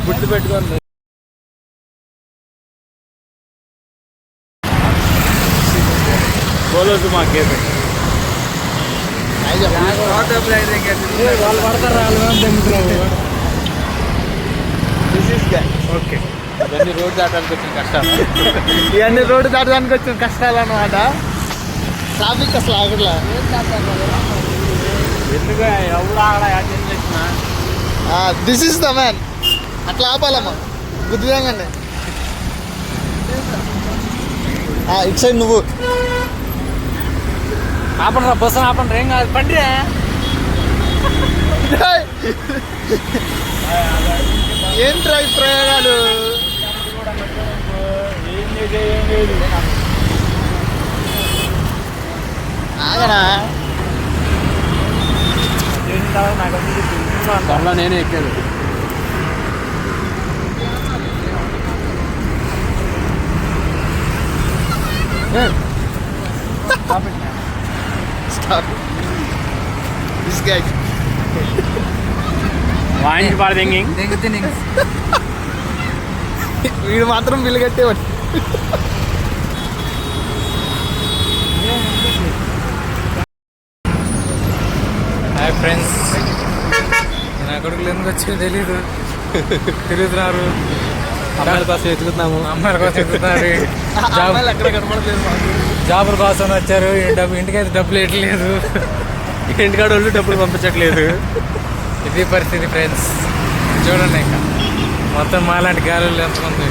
గుర్తు పెట్టుకోండి. बोलो तुम आगे पे వాళ్ళు పడతారు ఓకే. ఇవన్నీ రోడ్డు దాటడానికి వచ్చిన కష్టాలు, ఇవన్నీ రోడ్డు దాటడానికి వచ్చిన కష్టాలు అన్నమాట. ట్రాఫిక్ అసలు ఆగట్లా. ఎందుకు ఎవరు ఆడ యాక్సిడెంట్ చేసిన దిస్ ఇస్ ద మ్యాన్. అట్లా ఆపాలమ్మా గుద్దుగానే. ఇటు సైడ్ నువ్వు ఆపండి రా, బస్సు ఆపండి, ఏం కాదు పండి. ఏంట్రా ఈ ప్రయోగాలు? ఆగనా త్వరలో నేనే ఎక్కాను. This guy. వాయించి పాడదెంగి వీడు మాత్రం బిల్లు కట్టేవాడు. హాయ్ ఫ్రెండ్స్, నా కొడుకులు ఎందుకు వచ్చి తెలీదు, తిరుగుతున్నారు. అమ్మాయిల కోసం ఎత్తుకుతున్నాము, అమ్మాయిల కోసం ఎత్తుకుతున్నారు. ఎక్కడ కనపడలేదు. జాబుల కోసం వచ్చారు. ఇంటికైతే డబ్బులు ఇవ్వట్లేదు, ఇంటికాడ వాళ్ళు డబ్బులు పంపించట్లేదు. ఇది పరిస్థితి ఫ్రెండ్స్. చూడండి ఇంకా మొత్తం మాలాంటి గాలులు ఎంతమంది.